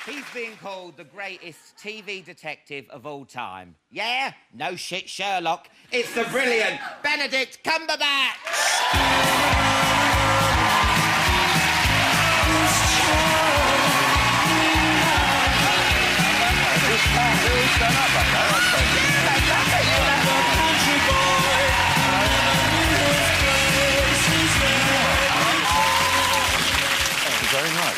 He's being called the greatest TV detective of all time. Yeah? No shit, Sherlock. It's the brilliant Benedict Cumberbatch! Very much.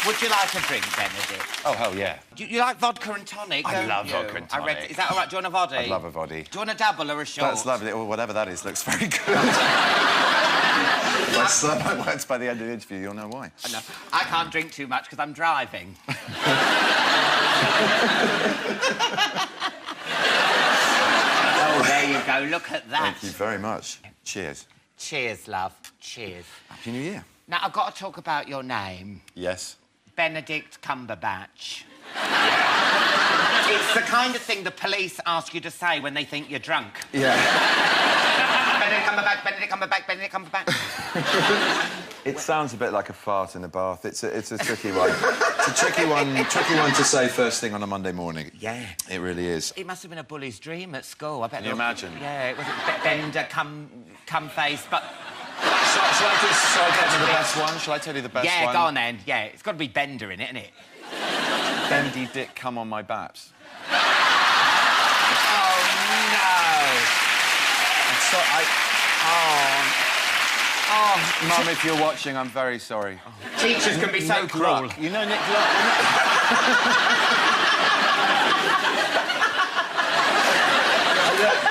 Would you like a drink, Benedict? Oh, hell yeah. Do you like vodka and tonic? I love vodka and tonic. Is that all right? Do you want a voddy? I'd love a voddy. Do you want a double or a short? That's lovely. Or whatever that is looks very good. If I slap my words by the end of the interview, you'll know why. I know. I can't drink too much because I'm driving. Oh, there you go. Look at that. Thank you very much. Cheers. Cheers, love. Cheers. Happy New Year. Now, I've got to talk about your name. Yes. Benedict Cumberbatch. It's the kind of thing the police ask you to say when they think you're drunk. Yeah. Benedict Cumberbatch, Benedict Cumberbatch, Benedict Cumberbatch. It sounds a bit like a fart in a bath. It's a tricky one. It's a tricky one to say first thing on a Monday morning. Yeah. It really is. It must have been a bully's dream at school. I bet. Can you imagine? Yeah, it was Bender, cum face, but... Shall I get to the best one? Shall I tell you the best one? Yeah, go on then. Yeah, it's got to be Bender in it, isn't it? Bendy Dick, come on my baps. Oh, no. Oh, Mum, if you're watching, I'm very sorry. Oh. Teachers can be so cruel. You know Nick Luck?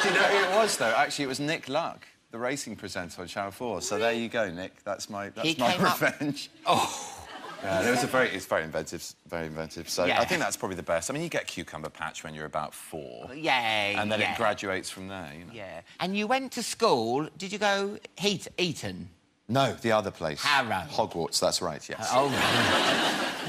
Do you know who it was, though? Actually, it was Nick Luck, the racing presenter on Channel 4. So there you go, Nick. That's my revenge. Oh. Yeah, it's very inventive, very inventive. So yeah. I think that's probably the best. I mean, you get Cucumber Patch when you're about 4. Yeah, and then it graduates from there, you know. Yeah. And you went to school, did you go Eton? No, the other place. Harrow. Hogwarts, that's right, yes. Oh,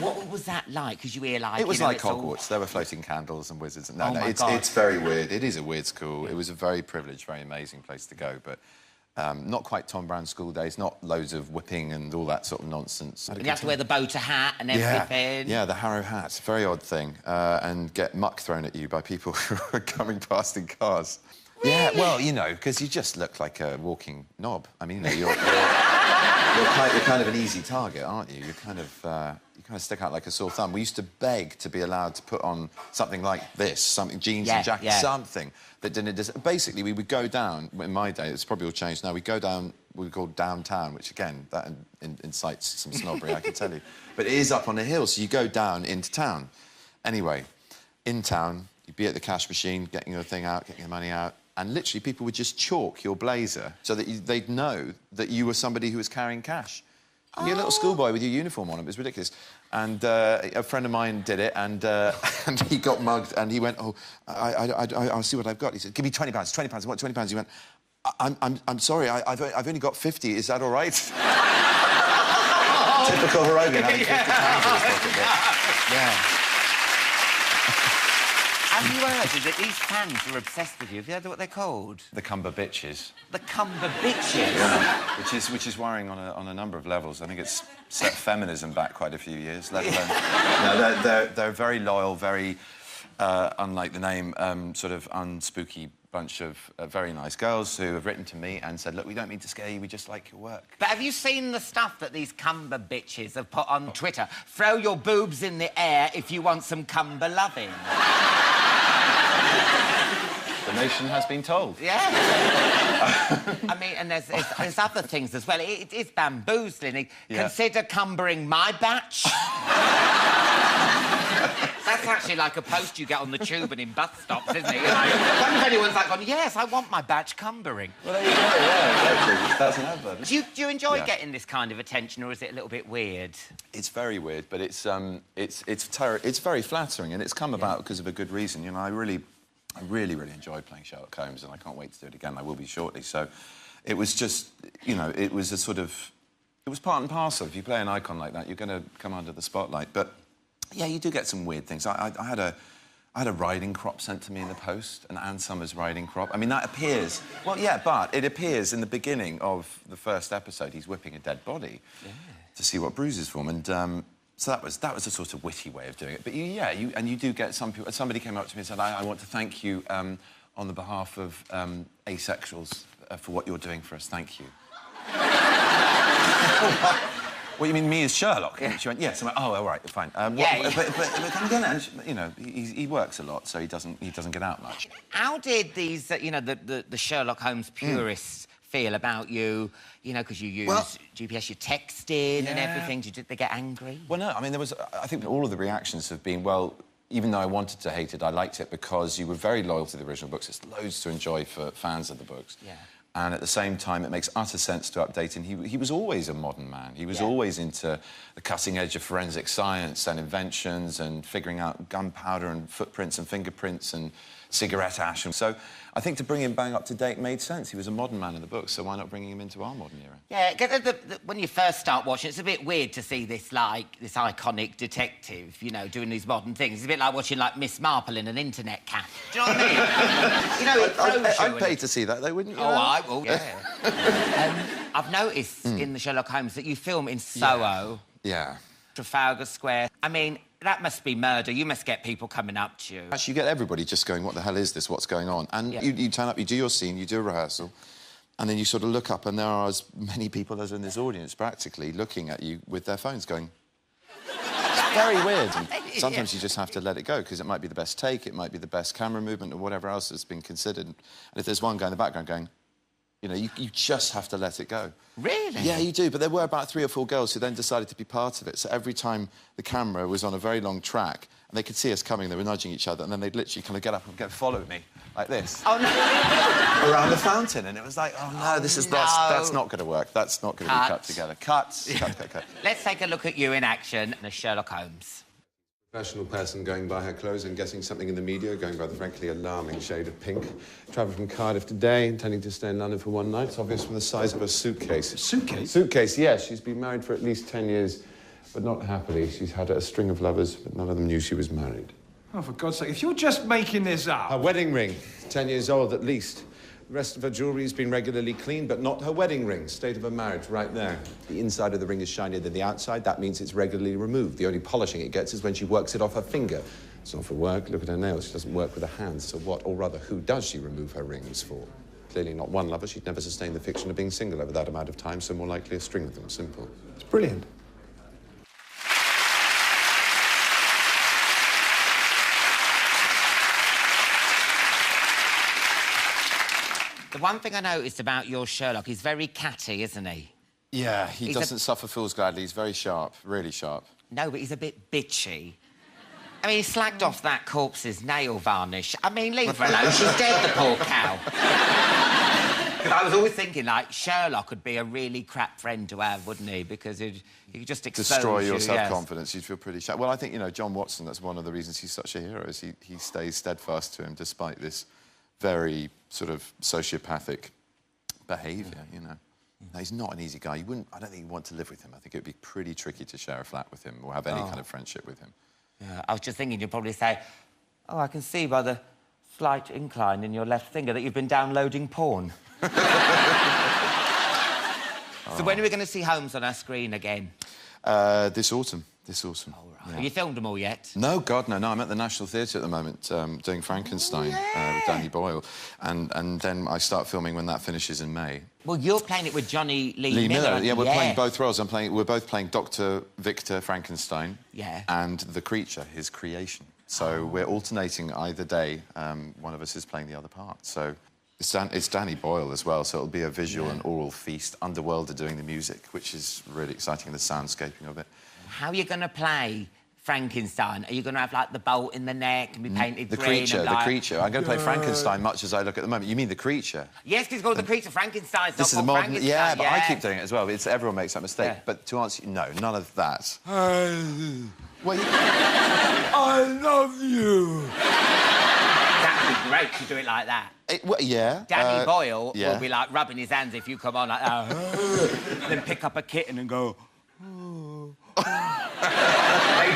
what was that like? Because you hear like... It was like Hogwarts. All... There were floating candles and wizards. No, oh no, it's very weird. It is a weird school. It was a very privileged, very amazing place to go, but... not quite Tom Brown school days, not loads of whipping and all that sort of nonsense. And you have to wear the boater hat and everything. Yeah, the Harrow hat, very odd thing. And get muck thrown at you by people who are coming past in cars. Really? Yeah, well, you know, because you just look like a walking knob. I mean, you know, you're kind of an easy target, aren't you? You kind of stick out like a sore thumb. We used to beg to be allowed to put on something like this, jeans and jackets, something that didn't... Basically, we would go down, in my day, it's probably all changed now, we'd go down, we would call downtown, which, again, that incites some snobbery, I can tell you. But it is up on a hill, so you go down into town. Anyway, in town, you'd be at the cash machine, getting your thing out, getting your money out, and literally people would just chalk your blazer so that they'd know that you were somebody who was carrying cash. And you're a little schoolboy with your uniform on. It was ridiculous. And a friend of mine did it, and he got mugged, and he went, "Oh, I'll see what I've got." He said, "Give me £20, £20. I want £20." He went, "I'm sorry, I've only got 50. Is that all right?" Typical Rogan having £50 in his pocket. Yeah. Have you heard that these fans are obsessed with you? Have you heard what they're called? The Cumber Bitches. The Cumber Bitches? Yeah. Which is worrying on a number of levels. I think it's set feminism back quite a few years, let alone... No, they're very loyal, very, unlike the name, sort of unspooky bunch of very nice girls who have written to me and said, "Look, we don't mean to scare you, we just like your work." But have you seen the stuff that these Cumber Bitches have put on Twitter? Throw your boobs in the air if you want some Cumber loving. The nation has been told. Yeah. I mean, and there's other things as well. It's bamboozling. Yeah. Consider cumbering my batch. That's actually like a post you get on the tube and in bus stops, isn't it? You know, wonder if anyone's like, yes, I want my batch cumbering. Well, there you go, yeah, exactly. That's an advert. Do you enjoy getting this kind of attention, or is it a little bit weird? It's very weird, but it's very flattering, and it's come about because of a good reason. You know, I really enjoy playing Sherlock Holmes, and I can't wait to do it again. I will be shortly. So it was just, you know, it was a sort of... It was part and parcel. If you play an icon like that, you're going to come under the spotlight. But, yeah, you do get some weird things. I had a riding crop sent to me in the post, an Ann Summers riding crop. I mean, that appears... Well, yeah, but it appears in the beginning of the first episode. He's whipping a dead body to see what bruises form. And So that was a sort of witty way of doing it. But you do get some people... Somebody came up to me and said, I want to thank you on the behalf of asexuals for what you're doing for us. Thank you. What, you mean me as Sherlock? Yeah. She went, yes. I went, oh, all right, fine. But again, you know, he works a lot, so he doesn't get out much. How did these, you know, the Sherlock Holmes purists feel about you? You know, because you use GPS, you texted and everything. Did they get angry? Well, no. I mean, I think all of the reactions have been, well, even though I wanted to hate it, I liked it because you were very loyal to the original books. There's loads to enjoy for fans of the books. Yeah. And at the same time, it makes utter sense to update him. He was always a modern man. He was always into the cutting edge of forensic science and inventions and figuring out gunpowder and footprints and fingerprints and cigarette ash. And so I think to bring him bang up to date made sense. He was a modern man in the book, so why not bringing him into our modern era? Yeah, because when you first start watching, it's a bit weird to see this, like, this iconic detective, you know, doing these modern things. It's a bit like watching, like, Miss Marple in an internet cafe. Do you know what I mean? You know, it throws you. I'd pay to see that, though, wouldn't you? Oh, I will, yeah. I've noticed in the Sherlock Holmes that you film in Soho. Yeah. Trafalgar Square. I mean, that must be murder. You must get people coming up to you. Actually, you get everybody just going, what the hell is this? What's going on? And you turn up, you do your scene, you do a rehearsal, and then you sort of look up and there are as many people as in this audience, practically, looking at you with their phones going... It's very weird. And sometimes you just have to let it go, because it might be the best take, it might be the best camera movement or whatever else has been considered. And if there's one guy in the background going... You know, you just have to let it go. Really? Yeah, you do. But there were about 3 or 4 girls who then decided to be part of it. So every time the camera was on a very long track and they could see us coming, they were nudging each other, and then they'd literally kind of get up and follow me like this. Oh, no. Around the fountain. And it was like, oh, no, that's not going to work. That's not going to be cut together. Cuts. Cut. Let's take a look at you in action as Sherlock Holmes. Professional person going by her clothes and guessing something in the media, going by the frankly alarming shade of pink. Travelled from Cardiff today, intending to stay in London for one night. It's obvious from the size of her suitcase. Suitcase? Suitcase, yes. She's been married for at least 10 years, but not happily. She's had a string of lovers, but none of them knew she was married. Oh, for God's sake, if you're just making this up... Her wedding ring, 10 years old at least. The rest of her jewellery has been regularly cleaned, but not her wedding ring. State of her marriage, right there. The inside of the ring is shinier than the outside. That means it's regularly removed. The only polishing it gets is when she works it off her finger. It's not for work. Look at her nails. She doesn't work with her hands. So what, or rather, who does she remove her rings for? Clearly not one lover. She'd never sustain the fiction of being single over that amount of time, so more likely a string of them. Simple. It's brilliant. The one thing I noticed about your Sherlock, he's very catty, isn't he? Yeah, he doesn't suffer fools gladly. He's very sharp, really sharp. No, but he's a bit bitchy. I mean, he slagged off that corpse's nail varnish. I mean, leave her alone. She's dead, the poor cow. Because I was always thinking, like, Sherlock would be a really crap friend to have, wouldn't he? Because he could just expose destroy your you, self-confidence. You'd feel pretty sharp. Well, I think, you know, John Watson, that's one of the reasons he's such a hero, is he stays steadfast to him despite this very sort of sociopathic behaviour, you know. No, he's not an easy guy. I don't think you'd want to live with him. I think it would be pretty tricky to share a flat with him or have any kind of friendship with him. Yeah, I was just thinking you'd probably say, oh, I can see by the slight incline in your left finger that you've been downloading porn. So when are we going to see Holmes on our screen again? This autumn. This autumn. Oh, right. Have you filmed them all yet? No, God, no. I'm at the National Theatre at the moment doing Frankenstein with Danny Boyle. And then I start filming when that finishes in May. Well, you're playing it with Johnny Lee Miller. Yeah, we're playing both roles. We're both playing Dr. Victor Frankenstein and the creature, his creation. So we're alternating either day. One of us is playing the other part. So it's Danny Boyle as well, so it'll be a visual and oral feast. Underworld are doing the music, which is really exciting, and the soundscaping of it. How are you going to play Frankenstein? Are you going to have, like, the bolt in the neck and be painted green? The creature. I'm going to play Frankenstein much as I look at the moment. You mean the creacher? Yes, because it's called the creature. Frankenstein's this not is called a modern... Frankenstein. Yeah, but I keep doing it as well. Everyone makes that mistake. Yeah. But to answer you, no, none of that. Well, I love you. That'd be great to do it like that. Yeah. Danny Boyle will be, like, rubbing his hands if you come on like that. Then pick up a kitten and go... They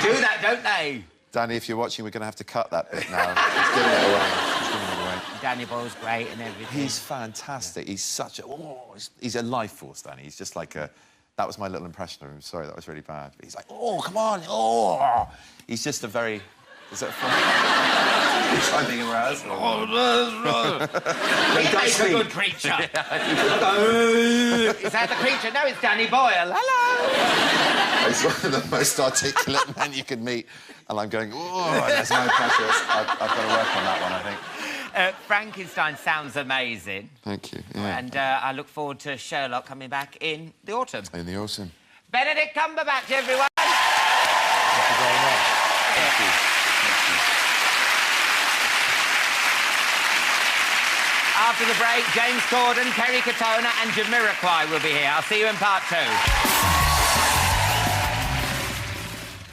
do that, don't they? Danny, if you're watching, we're going to have to cut that bit now. He's giving it away. He's giving it away. Danny Boyle's great and everything. He's fantastic. He's such a... he's a life force, Danny. He's just like a That was my little impression of him. Sorry, that was really bad. But he's like, oh, come on, oh. He's just a very... Is that funny? I think it was. He makes a good creature. Is that the creature? No, it's Danny Boyle. Hello. He's one of the most articulate men you could meet. And I'm going, oh, that's my pressure. I've got to work on that one, I think. Frankenstein sounds amazing. Thank you. Yeah. And I look forward to Sherlock coming back in the autumn. In the autumn. Benedict Cumberbatch, everyone. Thank you very much. Thank you. After the break, James Corden, Kerry Katona and Jamiroquai will be here. I'll see you in part 2.